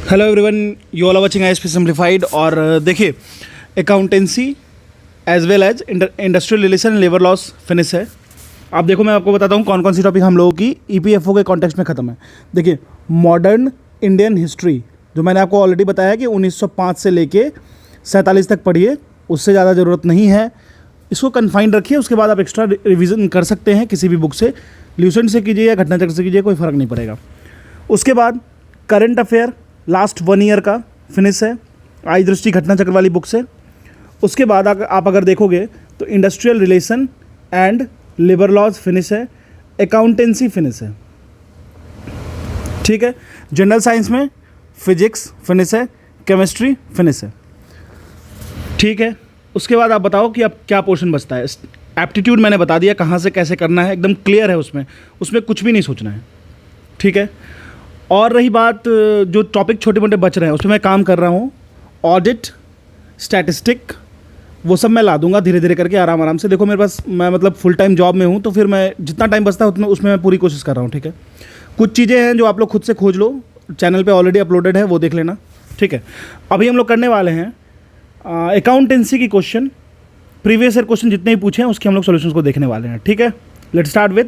Hello everyone, you all are watching ISP simplified. और देखिए, accountancy as well as industrial relation and labour laws finish है। आप देखो, मैं आपको बताता हूँ कौन कौन सी टॉपिक हम लोगों की ईपीएफओ के कॉन्टेक्स्ट में ख़त्म है। देखिए, मॉडर्न इंडियन हिस्ट्री जो मैंने आपको ऑलरेडी बताया कि 1905 से लेके 47 तक पढ़िए, उससे ज़्यादा ज़रूरत नहीं है। इसको कन्फाइंड रखिए, उसके बाद आप एक्स्ट्रा रिवीजन कर सकते हैं किसी भी बुक से, ल्यूसेंट से कीजिए या घटनाचक्र से कीजिए, कोई फ़र्क नहीं पड़ेगा। उसके बाद करंट अफेयर लास्ट 1 ईयर का फिनिश है, आई दृष्टि घटनाचक्र वाली बुक से। उसके बाद आप अगर देखोगे तो industrial relation and labour laws finish है, अकाउंटेंसी फिनिश है, ठीक है। जनरल साइंस में फिजिक्स फिनिश है, केमिस्ट्री फिनिश है, ठीक है। उसके बाद आप बताओ कि अब क्या पोर्शन बचता है। एप्टीट्यूड मैंने बता दिया कहाँ से कैसे करना है, एकदम क्लियर है, उसमें कुछ भी नहीं सोचना है, ठीक है। और रही बात जो टॉपिक छोटे मोटे बच रहे हैं, उसमें मैं काम कर रहा हूँ। ऑडिट, स्टैटिस्टिक, वो सब मैं ला दूंगा धीरे धीरे करके, आराम आराम से। देखो मेरे पास, मैं मतलब फुल टाइम जॉब में हूँ, तो फिर मैं जितना टाइम बचता है उतना उसमें मैं पूरी कोशिश कर रहा हूँ, ठीक है। कुछ चीज़ें हैं जो आप लोग खुद से खोज लो, चैनल पे ऑलरेडी अपलोडेड है, वो देख लेना, ठीक है। अभी हम लोग करने वाले हैं अकाउंटेंसी की क्वेश्चन, प्रीवियस ईयर क्वेश्चन जितने भी पूछे हैं उसके हम लोग सोल्यूशंस को देखने वाले हैं, ठीक है। Let start with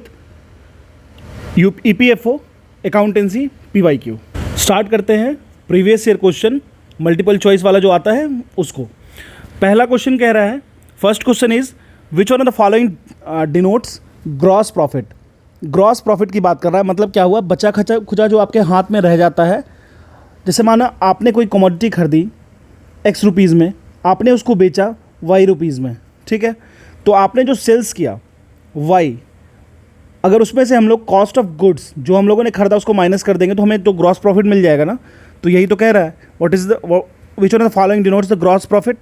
EPFO accountancy PYQ. Start करते हैं previous year question, multiple choice वाला जो आता है उसको। पहला क्वेश्चन कह रहा है, first question is which one of the following denotes gross profit. Gross profit की बात कर रहा है, मतलब क्या हुआ, बचा खुचा जो आपके हाथ में रह जाता है। जैसे माना आपने कोई कमोडिटी खरीदी X रुपीज़ में, आपने उसको बेचा Y रुपीज़ में, ठीक है। तो आपने जो सेल्स किया Y, अगर उसमें से हम लोग कॉस्ट ऑफ गुड्स जो हम लोगों ने खरीदा उसको माइनस कर देंगे तो हमें तो ग्रॉस प्रॉफिट मिल जाएगा ना। तो यही तो कह रहा है, what is the which one of the following denotes the gross profit.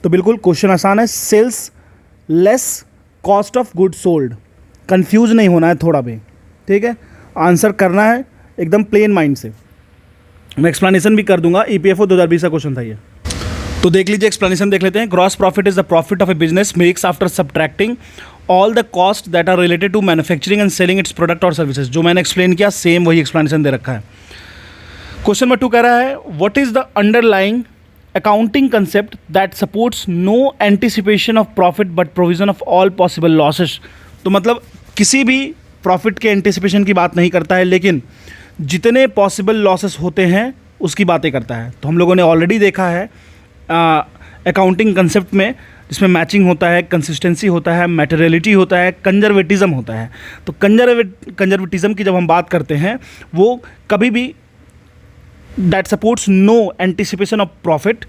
तो बिल्कुल क्वेश्चन आसान है, sales less cost of goods sold. Confuse नहीं होना है थोड़ा भी, ठीक है। आंसर करना है एकदम प्लेन माइंड से। मैं एक्सप्लेनेशन भी कर दूंगा, ईपीएफओ 2020 का क्वेश्चन था ये, तो देख लीजिए, एक्सप्लेनेशन देख लेते हैं। Gross profit is the profit of a business makes after subtracting all the cost that are related to manufacturing and selling its product और सर्विसेज। जो मैंने एक्सप्लेन किया सेम वही एक्सप्लेनेशन दे रखा है। क्वेश्चन नंबर 2 कह रहा है, what is the underlying accounting concept that supports no anticipation of profit but provision of all possible losses. तो मतलब किसी भी प्रॉफिट के एंटिसिपेशन की बात नहीं करता है, लेकिन जितने पॉसिबल लॉसेस होते हैं उसकी बातें करता है। तो हम लोगों ने ऑलरेडी देखा है अकाउंटिंग कंसेप्ट में, जिसमें मैचिंग होता है, कंसिस्टेंसी होता है, मैटेरियलिटी होता है, कंजर्वेटिज्म होता है। तो कंजर्वेटिज्म की जब हम बात करते हैं, वो कभी भी that supports no anticipation of profit,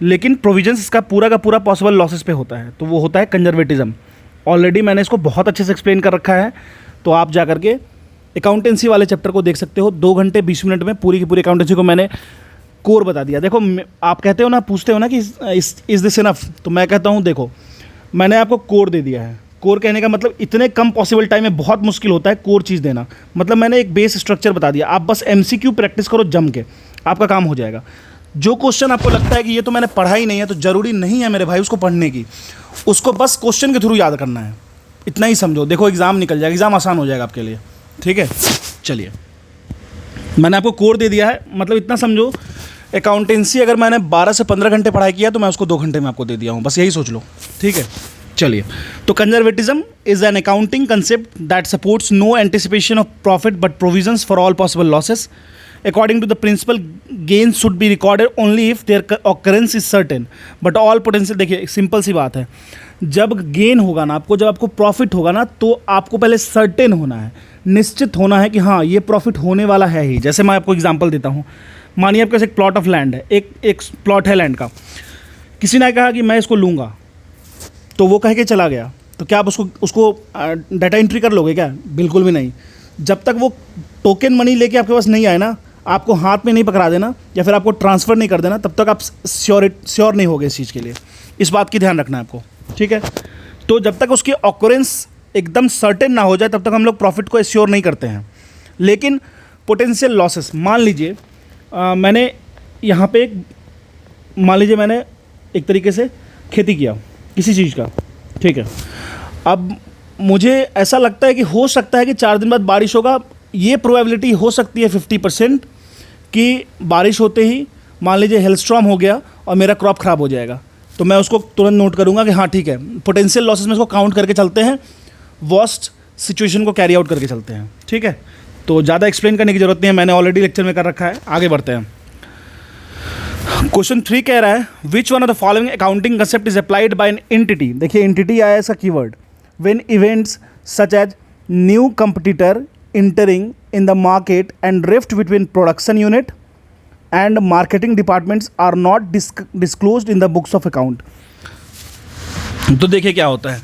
लेकिन प्रोविजंस इसका पूरा का पूरा पॉसिबल लॉसेस पे होता है, तो वो होता है कंजर्वेटिज्म। ऑलरेडी मैंने इसको बहुत अच्छे से एक्सप्लेन कर रखा है, तो आप जा करके अकाउंटेंसी वाले चैप्टर को देख सकते हो। 2 घंटे 20 मिनट में पूरी की पूरी अकाउंटेंसी को मैंने कोर बता दिया। देखो, आप कहते हो ना, पूछते हो ना कि इज़ दिस इनफ, तो मैं कहता हूँ देखो, मैंने आपको कोर दे दिया है। कोर कहने का मतलब इतने कम पॉसिबल टाइम में बहुत मुश्किल होता है कोर चीज़ देना, मतलब मैंने एक बेस स्ट्रक्चर बता दिया। आप बस एमसीक्यू प्रैक्टिस करो जम के, आपका काम हो जाएगा। जो क्वेश्चन आपको लगता है कि ये तो मैंने पढ़ा ही नहीं है, तो ज़रूरी नहीं है मेरे भाई उसको पढ़ने की, उसको बस क्वेश्चन के थ्रू याद करना है, इतना ही समझो। देखो एग्ज़ाम निकल जाएगा, एग्ज़ाम आसान हो जाएगा आपके लिए, ठीक है। चलिए, मैंने आपको कोर दे दिया है, मतलब इतना समझो, अकाउंटेंसी अगर मैंने 12 से 15 घंटे पढ़ाई किया तो मैं उसको 2 घंटे में आपको दे दिया हूँ, बस यही सोच लो, ठीक है। चलिए, तो conservatism is an accounting concept that supports no anticipation of profit but provisions for all possible losses according to the principle gain should be recorded only if their occurrence is certain but all potential. देखिए, simple सी बात है, जब gain होगा ना आपको, जब आपको प्रॉफिट होगा ना, तो आपको पहले सर्टेन होना है, निश्चित होना है कि हाँ ये प्रॉफिट होने वाला है ही। जैसे मैं आपको एग्जांपल देता हूँ, मानिए आपके पास एक प्लॉट ऑफ लैंड है, एक प्लॉट है लैंड का, किसी ने कहा कि मैं इसको लूँगा, तो वो कह के चला गया, तो क्या आप उसको डाटा एंट्री कर लोगे क्या? बिल्कुल भी नहीं। जब तक वो टोकन मनी लेके आपके पास नहीं आए ना, आपको हाथ में नहीं पकड़ा देना या फिर आपको ट्रांसफ़र नहीं कर देना, तब तक आप श्योर नहीं होगे इस चीज़ के लिए। इस बात की ध्यान रखना है आपको, ठीक है। तो जब तक उसकी ऑकरेंस एकदम सर्टेन ना हो जाए, तब तक हम लोग प्रॉफिट को एश्योर नहीं करते हैं। लेकिन पोटेंशियल लॉसेस, मान लीजिए मैंने यहाँ पे मान लीजिए मैंने एक तरीके से खेती किया किसी चीज़ का, ठीक है। अब मुझे ऐसा लगता है कि हो सकता है कि 4 दिन बाद बारिश होगा, ये प्रोबेबिलिटी हो सकती है 50% कि बारिश होते ही मान लीजिए हेलस्टॉर्म हो गया और मेरा क्रॉप ख़राब हो जाएगा, तो मैं उसको तुरंत नोट करूँगा कि हाँ ठीक है, पोटेंशियल लॉसेस में इसको काउंट करके चलते हैं, वर्स्ट सिचुएशन को कैरी आउट करके चलते हैं, ठीक है। तो ज़्यादा एक्सप्लेन करने की ज़रूरत नहीं है, मैंने ऑलरेडी लेक्चर में कर रखा है। आगे बढ़ते हैं। क्वेश्चन 3 कह रहा है which one of the following accounting concept is applied by an entity. देखिए एंटिटी आया इसका keyword, when events such as new competitor entering in the market and rift between production unit and marketing departments are not disclosed in the books of account. तो देखिए क्या होता है,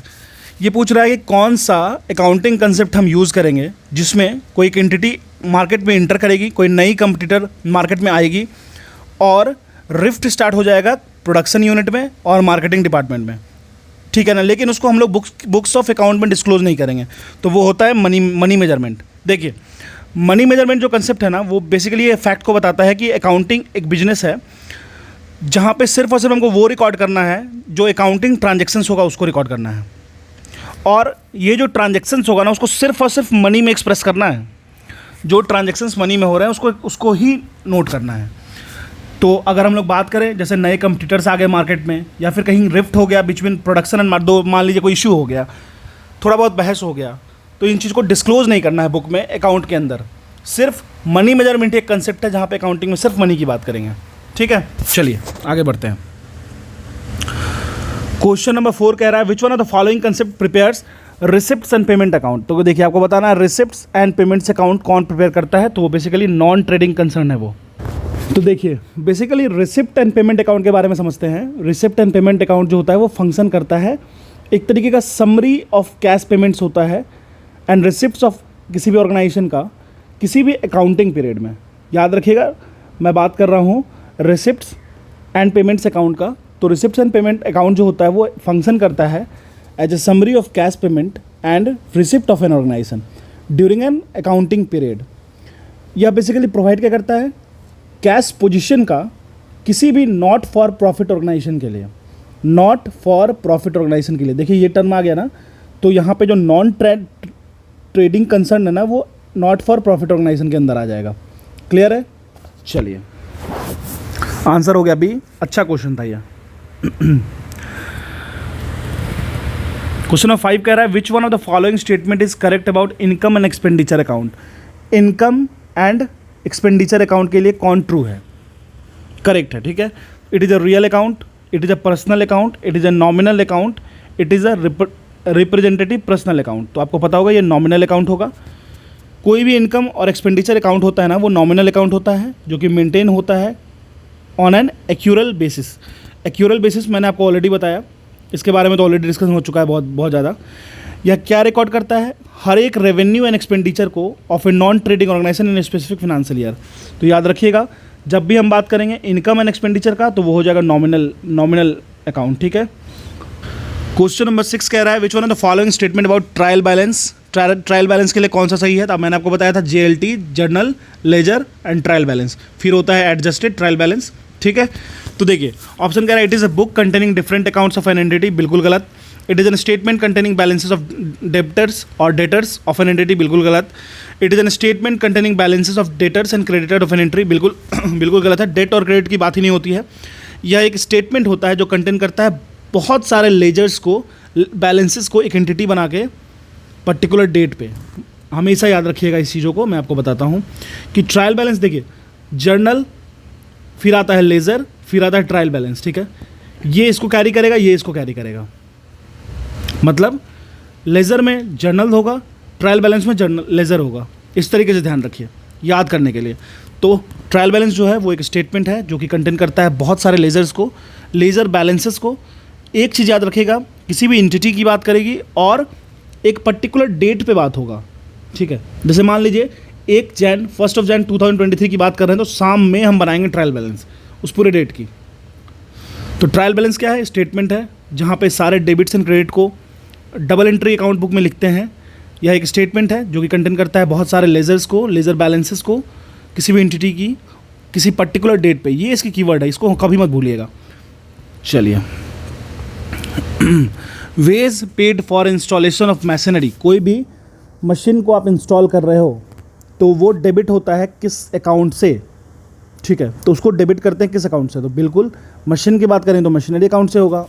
ये पूछ रहा है कि कौन सा अकाउंटिंग कंसेप्ट हम यूज़ करेंगे जिसमें कोई एक एंटिटी मार्केट में इंटर करेगी, कोई नई कंपटीटर मार्केट में आएगी और रिफ्ट स्टार्ट हो जाएगा प्रोडक्शन यूनिट में और मार्केटिंग डिपार्टमेंट में, ठीक है ना। लेकिन उसको हम लोग बुक्स ऑफ अकाउंट में डिस्क्लोज नहीं करेंगे, तो वो होता है मनी मेजरमेंट। देखिए मनी मेजरमेंट जो कंसेप्ट है ना, वो बेसिकली ये फैक्ट को बताता है कि अकाउंटिंग एक बिजनेस है जहाँ पे सिर्फ और सिर्फ हमको वो रिकॉर्ड करना है जो अकाउंटिंग ट्रांजेक्शन्स होगा उसको रिकॉर्ड करना है, और ये जो ट्रांजेक्शन्स होगा ना उसको सिर्फ और सिर्फ मनी में एक्सप्रेस करना है। जो ट्रांजेक्शन्स मनी में हो रहे हैं उसको ही नोट करना है। तो अगर हम लोग बात करें जैसे नए कंपटीटर्स आ गए मार्केट में, या फिर कहीं रिफ्ट हो गया बिटवीन प्रोडक्शन एंड दो, मान लीजिए कोई इशू हो गया, थोड़ा बहुत बहस हो गया, तो इन चीज़ को डिस्क्लोज नहीं करना है बुक में अकाउंट के अंदर। सिर्फ मनी मेजरमेंट एक कंसेप्ट है जहाँ पे अकाउंटिंग में सिर्फ मनी की बात करेंगे, ठीक है। चलिए आगे बढ़ते हैं। क्वेश्चन नंबर 4 कह रहा है which one of the following concept prepares receipts and payment account. तो देखिए आपको बताना है रिसिप्ट्स एंड पेमेंट्स अकाउंट कौन प्रिपेयर करता है, तो वो बेसिकली नॉन ट्रेडिंग कंसर्न है वो। तो देखिए basically receipt and payment account के बारे में समझते हैं। रिसिप्ट एंड पेमेंट अकाउंट जो होता है वो फंक्शन करता है एक तरीके का समरी ऑफ कैश पेमेंट्स होता है एंड रिसिप्ट्स ऑफ किसी भी ऑर्गेनाइजेशन का किसी भी अकाउंटिंग पीरियड में। याद रखिएगा मैं बात कर रहा हूँ रिसिप्ट्स एंड पेमेंट्स अकाउंट का। तो रिसिप्ट्स एंड पेमेंट अकाउंट जो होता है वो फंक्शन करता है as a summary of cash payment and receipt of an organisation during an accounting period. यह बेसिकली प्रोवाइड क्या करता है, कैश पोजीशन का किसी भी नॉट फॉर प्रॉफिट ऑर्गेनाइजेशन के लिए, नॉट फॉर प्रॉफिट ऑर्गेनाइजेशन के लिए। देखिए ये टर्म आ गया ना, तो यहाँ पे जो नॉन ट्रेडिंग कंसर्न है ना वो नॉट फॉर प्रॉफिट ऑर्गेनाइजेशन के अंदर आ जाएगा। क्लियर है? चलिए आंसर हो गया अभी। अच्छा क्वेश्चन था यह। क्वेश्चन नंबर 5 कह रहा है which one of the following statement is correct about income and expenditure account. Income and expenditure account के लिए कौन ट्रू है, करेक्ट है, ठीक है। It is a real account, it is a personal account, it is a nominal account, it is a representative personal account. तो आपको पता होगा ये नॉमिनल अकाउंट होगा। कोई भी इनकम और एक्सपेंडिचर अकाउंट होता है ना वो नॉमिनल अकाउंट होता है जो कि मेंटेन होता है on an accrual basis. Accrual basis मैंने आपको ऑलरेडी बताया, इसके बारे में तो ऑलरेडी डिस्कशन हो चुका है बहुत ज़्यादा। यह क्या रिकॉर्ड करता है, हर एक रेवेन्यू एंड एक्सपेंडिचर को of a non trading organisation in specific financial year. तो याद रखिएगा जब भी हम बात करेंगे इनकम एंड एक्सपेंडिचर का तो वो हो जाएगा नॉमिनल अकाउंट, ठीक है। क्वेश्चन नंबर 6 कह रहा है which one of the following statement about trial balance. Trial balance के लिए कौन सा सही है, तो मैंने आपको बताया था JLT, journal ledger and trial balance. फिर होता है एडजस्टेड ट्रायल बैलेंस, ठीक है। तो देखिए ऑप्शन कह रहा है it is a book containing different accounts of an entity, बिल्कुल गलत। It is an statement containing balances of debtors और डेटर्स ऑफ एन एंटिटी, बिल्कुल गलत। It is an statement containing balances of debtors and creditor of an entry, बिल्कुल गलत है। Date और credit की बात ही नहीं होती है। यह एक स्टेटमेंट होता है जो कंटेन करता है बहुत सारे लेजर्स को, बैलेंसेस को एक एंटिटी बना के पर्टिकुलर डेट पे। हमेशा याद रखिएगा इस चीज़ों को। मैं आपको बताता हूँ कि ट्रायल बैलेंस देखिए जर्नल, फिर आता है लेज़र, फिर आता है ट्रायल बैलेंस, ठीक है। ये इसको कैरी करेगा, ये इसको कैरी करेगा। मतलब लेज़र में जर्नल होगा, ट्रायल बैलेंस में जर्नल लेज़र होगा। इस तरीके से ध्यान रखिए याद करने के लिए। तो ट्रायल बैलेंस जो है वो एक स्टेटमेंट है जो कि कंटेन करता है बहुत सारे लेज़र्स को, लेज़र बैलेंसेस को। एक चीज़ याद रखिएगा, किसी भी एंटिटी की बात करेगी और एक पर्टिकुलर डेट पे बात होगा, ठीक है। जैसे मान लीजिए 1 जनवरी 2023 की बात कर रहे हैं तो शाम में हम बनाएंगे ट्रायल बैलेंस उस पूरे डेट की। तो ट्रायल बैलेंस क्या है, स्टेटमेंट है जहाँ पे सारे डेबिट्स एंड क्रेडिट को डबल एंट्री अकाउंट बुक में लिखते हैं। यह एक स्टेटमेंट है जो कि कंटेन करता है बहुत सारे लेजर्स को, लेज़र बैलेंसेस को किसी भी एंटिटी की किसी पर्टिकुलर डेट पे। ये इसकी कीवर्ड है, इसको कभी मत भूलिएगा। चलिए wage paid for installation of machinery. कोई भी मशीन को आप इंस्टॉल कर रहे हो तो वो डेबिट होता है किस अकाउंट से, ठीक है, तो उसको डेबिट करते हैं किस अकाउंट से? तो बिल्कुल मशीन की बात करें तो मशीनरी अकाउंट से होगा।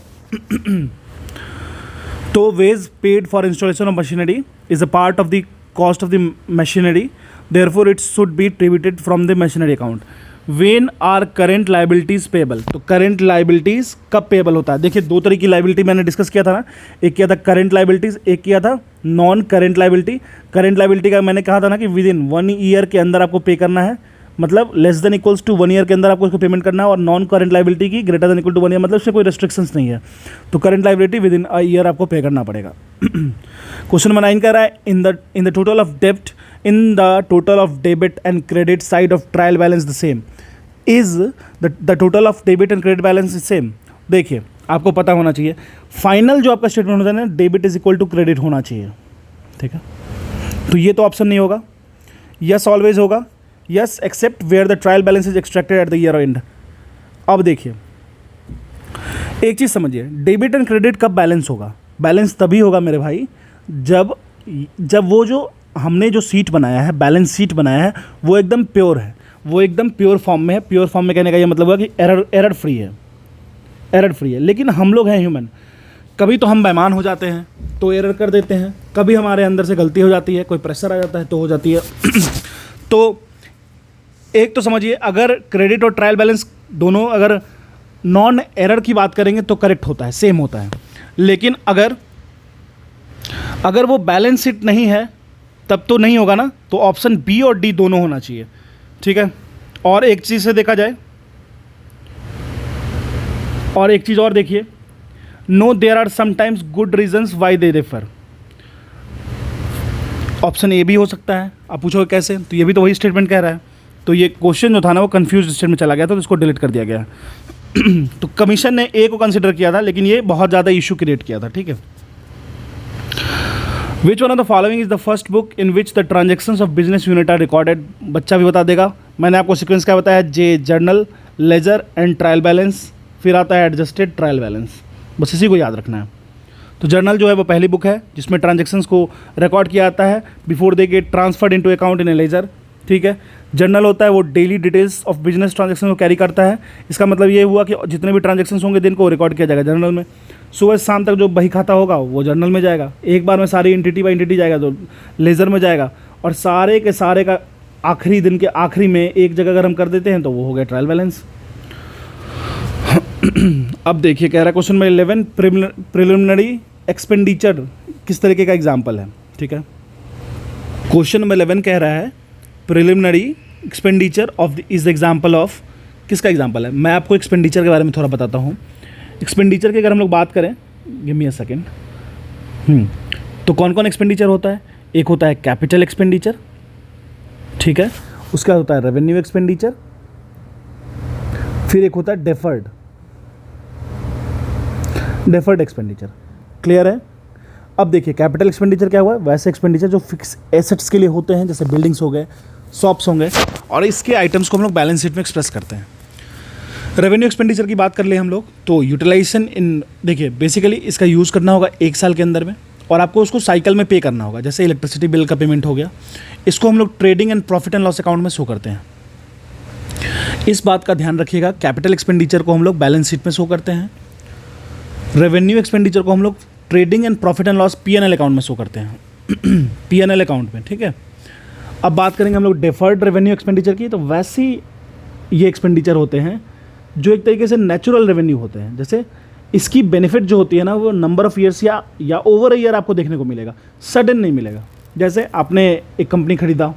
तो wage paid for installation of machinery is a part of the cost of the machinery, therefore it should be debited from the machinery account. When are current liabilities payable, तो current liabilities कब payable होता है? देखिए, दो तरह की liability मैंने discuss किया था ना, एक किया था करेंट लाइबिलिटीज, एक किया था non current liability. Current liability का मैंने कहा था ना कि विद इन 1 ईयर के अंदर आपको पे करना है, मतलब less than equals to 1 year के अंदर आपको उसको पेमेंट करना है। और नॉन करेंट लाइबिलिटी की greater than equal to 1 year, मतलब उसमें कोई रेस्ट्रिक्शंस नहीं है। तो current liability within a year आपको पे करना पड़ेगा। क्वेश्चन नंबर 9 कह रहा है इन द टोटल ऑफ डेब्ट, in the total of debit and credit side of trial balance the same, is the total of debit and credit balance is same. देखिए, आपको पता होना चाहिए फाइनल जो आपका स्टेटमेंट होता है ना, debit is equal to credit होना चाहिए, ठीक है। तो ये तो ऑप्शन नहीं होगा, यस ऑलवेज होगा, yes except where the trial balance is extracted at the year end. अब देखिए, एक चीज़ समझिए, डेबिट एंड क्रेडिट कब बैलेंस होगा? बैलेंस तभी होगा मेरे भाई जब वो जो हमने जो सीट बनाया है, बैलेंस शीट बनाया है, वो एकदम प्योर है, वो एकदम प्योर फॉर्म में है। प्योर फॉर्म में कहने का ये मतलब है कि एरर फ्री है, एरर फ्री है। लेकिन हम लोग हैं ह्यूमन, कभी तो हम बेईमान हो जाते हैं तो एरर कर देते हैं, कभी हमारे अंदर से गलती हो जाती है, कोई प्रेशर आ जाता है तो हो जाती है। तो एक तो समझिए, अगर क्रेडिट और ट्रायल बैलेंस दोनों अगर नॉन एरर की बात करेंगे तो करेक्ट होता है, सेम होता है। लेकिन अगर वो बैलेंस शीट नहीं है तब तो नहीं होगा ना, तो ऑप्शन बी और डी दोनों होना चाहिए, ठीक है। और एक चीज़ से देखा जाए, और एक चीज़ और देखिए, no there are sometimes good reasons why they differ. Option A भी हो सकता है। आप पूछोगे कैसे, तो ये भी तो वही स्टेटमेंट कह रहा है। तो ये क्वेश्चन जो था ना वो कंफ्यूज स्टेट में चला गया था, तो इसको डिलीट कर दिया गया। तो कमीशन ने ए को कंसिडर किया था, लेकिन ये बहुत ज़्यादा इशू क्रिएट किया था, ठीक है। Which one of the following is the first book in which the transactions of business unit are recorded? बच्चा भी बता देगा। मैंने आपको सीक्वेंस क्या बताया? जे journal, ledger and trial balance, फिर आता है एडजस्टेड ट्रायल बैलेंस। बस इसी को याद रखना है। तो जर्नल जो है वो पहली बुक है जिसमें ट्रांजेक्शन्स को रिकॉर्ड किया जाता है before they get transferred into account in a ledger, ठीक है। जर्नल होता है वो daily details of business transaction को कैरी करता है। इसका मतलब ये हुआ कि जितने भी ट्रांजेक्शन्स होंगे दिन को रिकॉर्ड किया जाएगा जर्नल में। सुबह शाम तक जो बही खाता होगा वो जर्नल में जाएगा, एक बार में सारी एंटिटी बाई एंटिटी जाएगा तो लेज़र में जाएगा, और सारे के सारे का आखिरी दिन के आखिरी में एक जगह अगर हम कर देते हैं तो वो हो गया ट्रायल बैलेंस। अब देखिए, कह रहा है क्वेश्चन नंबर 11 प्रिलिमिनरी एक्सपेंडिचर किस तरीके का एग्जाम्पल है, ठीक है। क्वेश्चन नंबर 11 कह रहा है preliminary expenditure of is example of, किसका एग्जाम्पल है? मैं आपको एक्सपेंडिचर के बारे में थोड़ा बताता हूँ। एक्सपेंडिचर की अगर हम लोग बात करें, गिव मी अ सेकेंड, तो कौन कौन एक्सपेंडिचर होता है? एक होता है कैपिटल एक्सपेंडिचर, ठीक है, उसका होता है रेवेन्यू एक्सपेंडिचर, फिर एक होता है डेफर्ड एक्सपेंडिचर। क्लियर है? अब देखिए, कैपिटल एक्सपेंडिचर क्या हुआ? वैसे एक्सपेंडिचर जो फिक्स एसेट्स के लिए होते हैं, जैसे बिल्डिंग्स हो गए, शॉप्स होंगे, और इसके आइटम्स को हम लोग बैलेंस शीट में एक्सप्रेस करते हैं। रेवेन्यू एक्सपेंडिचर की बात कर ले हम लोग, तो यूटिलाइजेशन इन, देखिए बेसिकली इसका यूज़ करना होगा 1 साल के अंदर में, और आपको उसको साइकिल में पे करना होगा। जैसे इलेक्ट्रिसिटी बिल का पेमेंट हो गया, इसको हम लोग trading and profit and loss account में शो करते हैं। इस बात का ध्यान रखिएगा, कैपिटल एक्सपेंडिचर को हम लोग बैलेंस शीट में शो करते हैं, रेवेन्यू एक्सपेंडिचर को हम लोग trading and profit and loss P&L account में शो करते हैं, P&L अकाउंट में, ठीक है। अब बात करेंगे हम लोग डेफर्ड रेवेन्यू एक्सपेंडिचर की, तो वैसे ये एक्सपेंडिचर होते हैं जो एक तरीके से नेचुरल रेवेन्यू होते हैं। जैसे इसकी बेनिफिट जो होती है ना, वो नंबर ऑफ़ ईयर्स या ओवर अ ईयर आपको देखने को मिलेगा, सडन नहीं मिलेगा। जैसे आपने एक कंपनी खरीदा,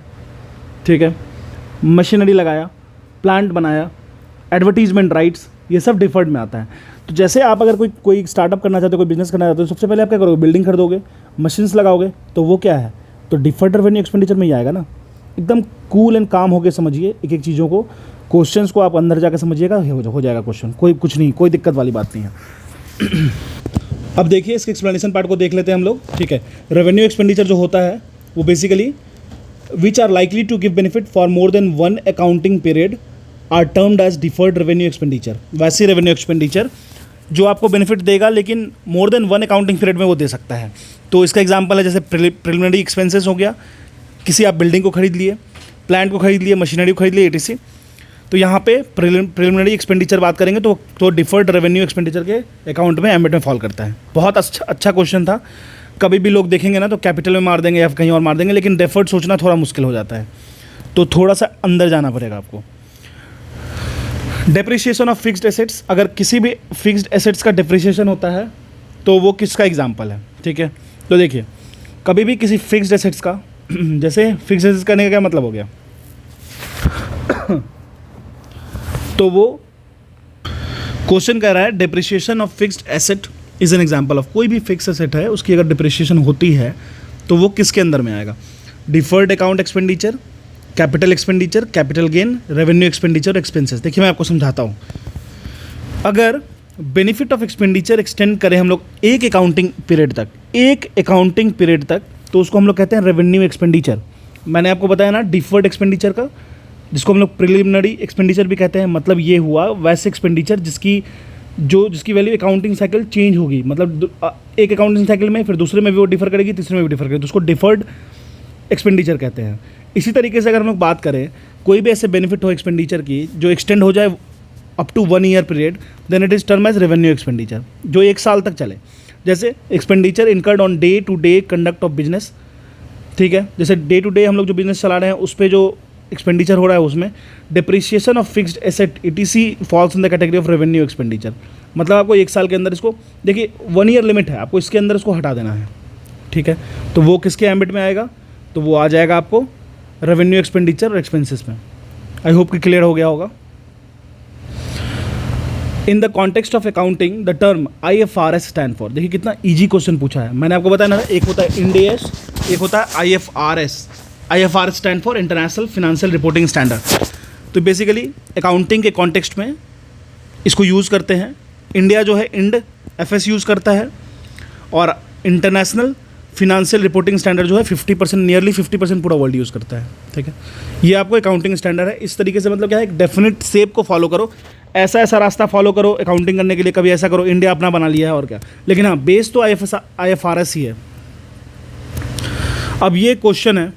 ठीक है, मशीनरी लगाया, प्लांट बनाया, एडवर्टीजमेंट राइट्स, ये सब डिफर्ड में आता है। तो जैसे आप अगर कोई स्टार्टअप करना चाहते हो, कोई बिजनेस करना चाहते हो, सबसे पहले आप क्या करोगे? बिल्डिंग खरीदोगे, मशीन्स लगाओगे, तो वो क्या है? तो डिफर्ड रेवेन्यू एक्सपेंडिचर में ही आएगा ना। एकदम कूल एंड काम होकर समझिए एक एक चीज़ों को, क्वेश्चंस को आप अंदर जाकर समझिएगा, हो जाएगा क्वेश्चन, कुछ नहीं, कोई दिक्कत वाली बात नहीं है। अब देखिए, इसके एक्सप्लेनेशन पार्ट को देख लेते हैं हम लोग, ठीक है। रेवेन्यू एक्सपेंडिचर जो होता है वो basically which are likely to give benefit for more than 1 accounting period are termed as deferred revenue expenditure. वैसे रेवेन्यू एक्सपेंडिचर जो आपको बेनिफिट देगा लेकिन मोर देन 1 अकाउंटिंग पीरियड में वो दे सकता है। तो इसका एग्जांपल है जैसे प्रिलिमिनरी एक्सपेंसेस हो गया, किसी आप बिल्डिंग को खरीद लिए, प्लांट को खरीद लिए, मशीनरी को खरीद लिए, etc। तो यहाँ पे प्रिलिमिनरी एक्सपेंडिचर बात करेंगे तो डिफर्ड रेवेन्यू एक्सपेंडिचर के अकाउंट में एम्बेट में फॉल करता है। बहुत अच्छा क्वेश्चन था। कभी भी लोग देखेंगे ना तो कैपिटल में मार देंगे या कहीं और मार देंगे, लेकिन डेफर्ड सोचना थोड़ा मुश्किल हो जाता है, तो थोड़ा सा अंदर जाना पड़ेगा आपको। डेप्रिसिएशन ऑफ फिक्स्ड एसेट्स, अगर किसी भी फिक्स्ड एसेट्स का डेप्रिसिएशन होता है तो वो किसका एग्जाम्पल है, ठीक है। तो देखिए कभी भी किसी फिक्स्ड एसेट्स का जैसे फिक्स्ड एसेट्स करने का क्या मतलब हो गया तो वो क्वेश्चन कह रहा है depreciation of fixed asset is an example of, कोई भी फिक्स एसेट है उसकी अगर डिप्रिसिएशन होती है तो वो किसके अंदर में आएगा, deferred account expenditure, capital expenditure, capital gain, revenue expenditure, expenses. देखिए मैं आपको समझाता हूँ। अगर बेनिफिट ऑफ एक्सपेंडिचर एक्सटेंड करें हम लोग एक अकाउंटिंग पीरियड तक तो उसको हम लोग कहते हैं रेवेन्यू एक्सपेंडिचर। मैंने आपको बताया ना डिफर्ड एक्सपेंडिचर का, जिसको हम लोग प्रिलिमिनरी एक्सपेंडिचर भी कहते हैं। मतलब ये हुआ वैसे एक्सपेंडिचर जिसकी वैल्यू अकाउंटिंग साइकिल चेंज होगी, मतलब एक अकाउंटिंग साइकिल में फिर दूसरे में भी वो डिफर करेगी, तीसरे में भी डिफर करेगी, तो उसको डिफर्ड एक्सपेंडिचर कहते हैं। इसी तरीके से अगर हम लोग बात करें कोई भी ऐसे बेनिफिट हो एक्सपेंडिचर की जो एक्सटेंड हो जाए up to 1 year period, then it is term as revenue expenditure, जो 1 साल तक चले। जैसे expenditure incurred on day to day conduct of business, ठीक है। जैसे डे टू डे हम लोग जो बिजनेस चला रहे हैं उस पर जो एक्सपेंडिचर हो रहा है उसमें depreciation of fixed asset ETC falls in the category of revenue expenditure. मतलब आपको 1 साल के अंदर इसको, देखिए 1 ईयर लिमिट है, आपको इसके अंदर इसको हटा देना है, ठीक है। तो वो किसके एम्बिट में आएगा, तो वो आ जाएगा आपको रेवेन्यू एक्सपेंडिचर और एक्सपेंसेस में। आई होप कि क्लियर हो गया होगा। In the context of accounting the term IFRS stand for, देखिए कितना ईजी क्वेश्चन पूछा है। मैंने आपको बताया ना, एक होता है इंड AS, एक होता है IFRS। IFRS stand for international financial reporting standard. तो बेसिकली अकाउंटिंग के कॉन्टेक्स्ट में इसको यूज़ करते हैं। इंडिया जो है इंड FS यूज़ करता है, और इंटरनेशनल फिनेंशियल रिपोर्टिंग स्टैंडर्ड जो है 50%, नियरली 50% पूरा वर्ल्ड यूज़ करता है, ठीक है। ये आपको अकाउंटिंग स्टैंडर्ड है। इस तरीके से मतलब क्या है, एक डेफिनेट शेप को फॉलो करो, ऐसा रास्ता फॉलो करो अकाउंटिंग करने के लिए। कभी ऐसा करो इंडिया अपना बना लिया है और क्या, लेकिन हाँ बेस तो IFRS ही है। अब ये क्वेश्चन है,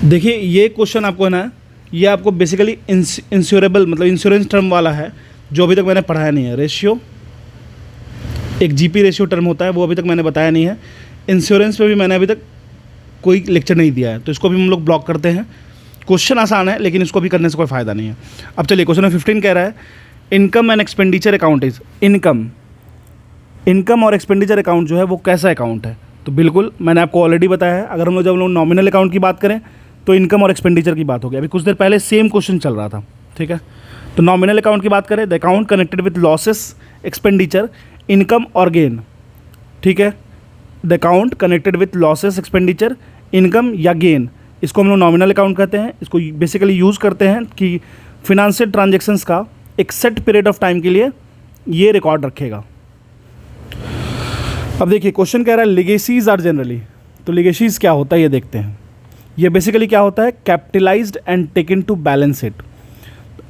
देखिए ये क्वेश्चन आपको है ना, ये आपको बेसिकली इंश्योरेबल मतलब इंश्योरेंस टर्म वाला है, जो अभी तक मैंने पढ़ाया नहीं है। रेशियो, एक GP रेशियो टर्म होता है, वो अभी तक मैंने बताया नहीं है। इंश्योरेंस पे भी मैंने अभी तक कोई लेक्चर नहीं दिया है, तो इसको भी हम लोग ब्लॉक करते हैं। क्वेश्चन आसान है लेकिन इसको भी करने से कोई फ़ायदा नहीं है। अब चलिए क्वेश्चन 15 कह रहा है income and expenditure account is, income और एक्सपेंडिचर अकाउंट जो है वो कैसा अकाउंट है। तो बिल्कुल मैंने आपको ऑलरेडी बताया है, अगर हम लोग नॉमिनल अकाउंट की बात करें तो इनकम और एक्सपेंडिचर की बात होगी। अभी कुछ देर पहले सेम क्वेश्चन चल रहा था, ठीक है। तो नॉमिनल अकाउंट की बात करें, the account connected with losses, expenditure, income और गेन, ठीक है। The account connected with losses, expenditure, income या गेन, इसको हम लोग नॉमिनल अकाउंट कहते हैं। इसको बेसिकली यूज़ करते हैं कि फिनेंशियल ट्रांजैक्शंस का एक सेट पीरियड ऑफ टाइम के लिए ये रिकॉर्ड रखेगा। अब देखिए क्वेश्चन कह रहा है लिगेसीज आर जनरली, तो लिगेसीज क्या होता है ये देखते हैं। ये बेसिकली क्या होता है, capitalised and taken to balance sheet.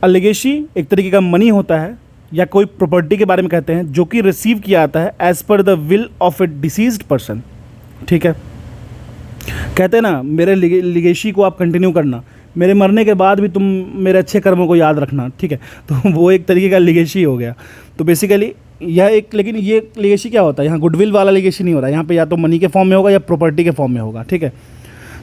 Legacy एक तरीके का मनी होता है या कोई प्रॉपर्टी के बारे में कहते हैं, जो कि रिसीव किया जाता है as per the will of a deceased person, ठीक है। कहते हैं ना मेरे लिगेसी को आप कंटिन्यू करना, मेरे मरने के बाद भी तुम मेरे अच्छे कर्मों को याद रखना, ठीक है। तो वो एक तरीके का लिगेसी हो गया। तो बेसिकली यह एक, लेकिन ये लिगेसी क्या होता है, यहाँ गुडविल वाला लिगेसी नहीं हो रहा है, यहाँ पे या तो मनी के फॉर्म में होगा या प्रॉपर्टी के फॉर्म में होगा, ठीक है।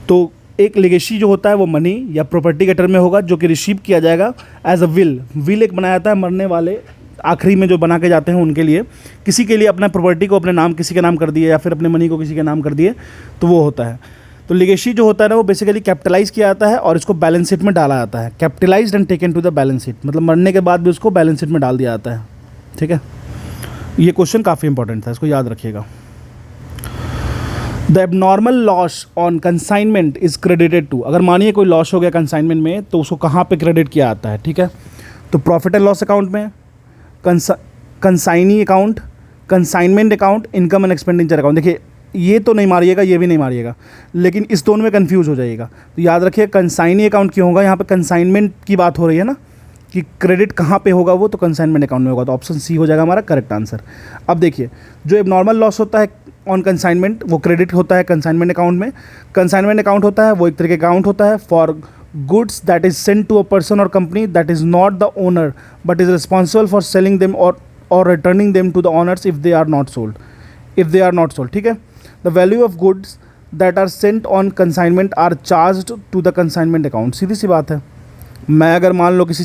तो एक लिगेसी जो होता है वो मनी या प्रॉपर्टी के टर्म में होगा, जो कि रिसीव किया जाएगा एज अ विल एक बनाया जाता है मरने वाले आखिरी में जो बना के जाते हैं उनके लिए, किसी के लिए अपना प्रॉपर्टी को अपने नाम किसी के नाम कर दिए या फिर अपने मनी को किसी के नाम कर दिए, तो वो होता है। तो लिगेसी जो होता है ना वो बेसिकली कैपिटलाइज किया जाता है और इसको बैलेंस शीट में डाला जाता है। Capitalised and taken to the balance sheet, मतलब मरने के बाद भी उसको बैलेंस शीट में डाल दिया जाता है, ठीक है। ये क्वेश्चन काफ़ी इंपॉर्टेंट था, इसको याद रखिएगा। The abnormal loss on consignment is credited to, अगर मानिए कोई लॉस हो गया कंसाइनमेंट में तो उसको कहाँ पे क्रेडिट किया जाता है, ठीक है। तो प्रॉफिट एंड लॉस अकाउंट में, consignee account, consignment account, income and expenditure account. देखिए ये तो नहीं मारिएगा, ये भी नहीं मारिएगा, लेकिन इस दोनों में कंफ्यूज हो जाइएगा। तो याद रखिए कंसाइनी अकाउंट क्यों होगा, यहाँ पे कंसाइनमेंट की बात हो रही है ना कि क्रेडिट कहाँ पे होगा, वो तो कंसाइनमेंट अकाउंट में होगा। तो ऑप्शन सी हो जाएगा हमारा करेक्ट आंसर। अब देखिए जो एबनॉर्मल लॉस होता है ऑन कंसाइनमेंट वो क्रेडिट होता है कंसाइनमेंट अकाउंट में। कंसाइनमेंट अकाउंट होता है वो एक तरीके का अकाउंट होता है for goods that is sent to a person or company that is not the owner but is responsible for selling them or returning them to the owners if they are not sold, ठीक है. The value of goods that are sent on consignment are charged to the consignment account. सीधी सी बात है. मैं अगर मान लो किसी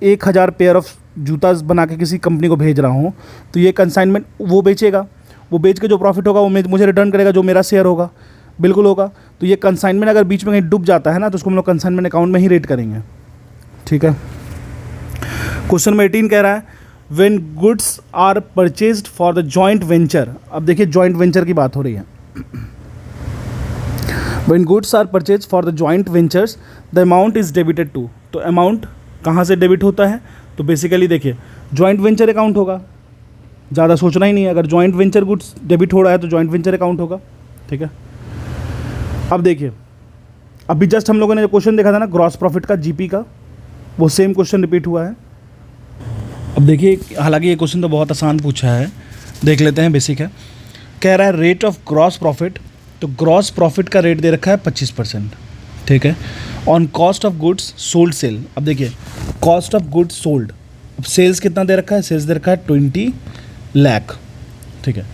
1000 pair of जूता बना के किसी कंपनी को भेज रहा हूँ, तो ये कंसाइनमेंट वो बेचेगा, वो बेच के जो प्रॉफिट होगा वो मुझे रिटर्न करेगा, जो मेरा शेयर होगा, बिल्कुल होगा. तो ये कंसाइनमेंट अगर बीच में कहीं डूब जाता है ना, तो उसको हम लोग कंसाइनमेंट अकाउंट में ही रेट करेंगे, ठीक है. क्वेश्चन नंबर 18 कह रहा है when goods are purchased for the joint venture. अब देखिए जॉइंट वेंचर की बात हो रही है. When goods are purchase for the joint ventures the amount is debited to. तो अमाउंट कहाँ से डेबिट होता है? तो बेसिकली देखिए जॉइंट वेंचर अकाउंट होगा, ज़्यादा सोचना ही नहीं है. अगर जॉइंट वेंचर गुड्स डेबिट हो रहा है तो जॉइंट वेंचर अकाउंट होगा, ठीक है. अब देखिए अभी जस्ट हम लोगों ने जो क्वेश्चन देखा था ना ग्रॉस प्रॉफिट का, जीपी का, वो सेम क्वेश्चन रिपीट हुआ है. अब देखिए हालांकि ये क्वेश्चन तो बहुत आसान पूछा है, देख लेते हैं. बेसिक है, कह रहा है रेट ऑफ ग्रॉस प्रॉफिट. तो ग्रॉस प्रॉफिट का रेट दे रखा है 25%, ठीक है, on cost of goods sold sale. अब देखिए कॉस्ट ऑफ गुड्स सोल्ड, अब सेल्स कितना दे रखा है? सेल्स दे रखा है 20 लाख, ठीक है.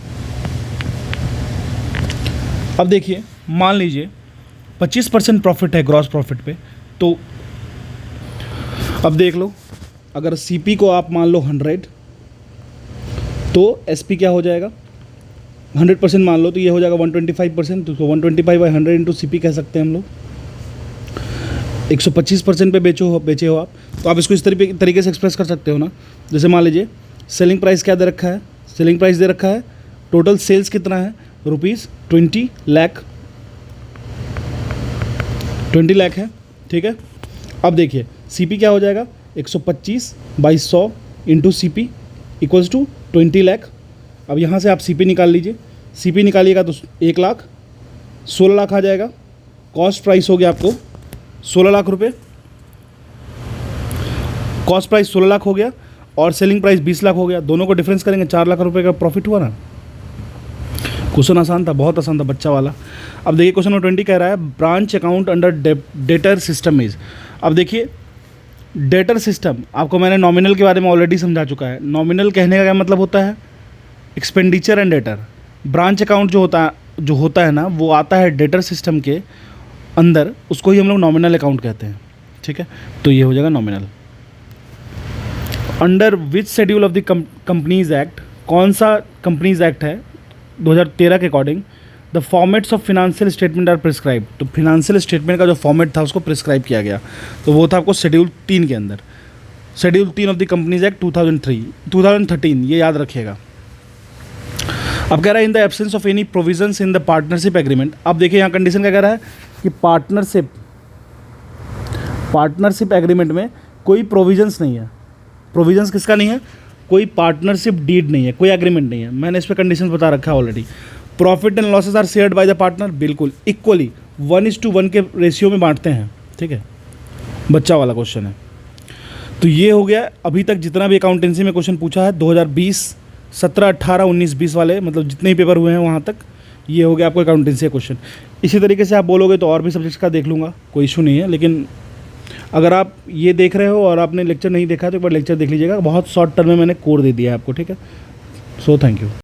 अब देखिए मान लीजिए 25% प्रॉफिट है ग्रॉस प्रॉफिट पे. तो अब देख लो अगर सीपी को आप मान लो 100, तो एसपी क्या हो जाएगा? 100% मान लो तो ये हो जाएगा 125%. तो 125/100 इंटू सीपी कह सकते हैं हम लोग. 125% पे बेचे हो आप, तो आप इसको इस तरीके से एक्सप्रेस कर सकते हो ना. जैसे मान लीजिए सेलिंग प्राइस क्या दे रखा है? सेलिंग प्राइस दे रखा है, टोटल सेल्स कितना है? ₹20 लाख, 20 लाख है, ठीक है. अब देखिए सीपी क्या हो जाएगा? 125/100 into CP equals to 20 lakh. अब यहाँ से आप सीपी निकाल लीजिए. सीपी निकालिएगा तो 1 लाख, 16 लाख आ जाएगा. कॉस्ट प्राइस हो गया आपको 16 लाख रुपये. कॉस्ट प्राइस 16 लाख हो गया और सेलिंग प्राइस 20 लाख हो गया. दोनों को डिफरेंस करेंगे, 4 लाख रुपये का प्रॉफिट हुआ ना. क्वेश्चन आसान था, बहुत आसान था, बच्चा वाला. अब देखिए क्वेश्चन नंबर 20 कह रहा है branch account under debtor system is. अब देखिए डेटर सिस्टम आपको मैंने नॉमिनल के बारे में ऑलरेडी समझा चुका है. नॉमिनल कहने का क्या मतलब होता है? Expenditure and debtor. Branch account जो होता है ना, वो आता है डेटर सिस्टम के अंदर, उसको ही हम लोग नॉमिनल अकाउंट कहते हैं, ठीक है. तो ये हो जाएगा nominal. Under which schedule of the companies act, कौन सा कंपनीज एक्ट है 2013 के according the formats of financial statement are prescribe. तो फिनेंशियल स्टेटमेंट का जो फॉर्मेट था उसको प्रिस्क्राइब किया गया, तो वो था आपको शेड्यूल 3 के अंदर. Schedule 3 of the companies act 2013, ये याद रखिएगा. अब कह रहा है in the absence of any provisions in the partnership agreement. अब देखिए यहाँ कंडीशन क्या कह रहा है कि पार्टनरशिप एग्रीमेंट में कोई प्रोविजंस नहीं है. प्रोविजंस किसका नहीं है? कोई पार्टनरशिप डीड नहीं है, कोई एग्रीमेंट नहीं है. मैंने इस पर कंडीशन बता रखा है already. Profit and losses are shared by the partner, बिल्कुल इक्वली 1:1 के रेशियो में बांटते हैं, ठीक है. बच्चा वाला क्वेश्चन है. तो ये हो गया अभी तक जितना भी अकाउंटेंसी में क्वेश्चन पूछा है 2020, 17, 18, 19, 20 वाले, मतलब जितने ही पेपर हुए हैं वहाँ तक, ये हो गया आपको अकाउंटेंसी का क्वेश्चन. इसी तरीके से आप बोलोगे तो और भी सब्जेक्ट्स का देख लूँगा, कोई इशू नहीं है. लेकिन अगर आप ये देख रहे हो और आपने लेक्चर नहीं देखा तो एक बार लेक्चर देख लीजिएगा. बहुत शॉर्ट टर्म में मैंने कोर दे दिया है आपको, ठीक है. So thank you.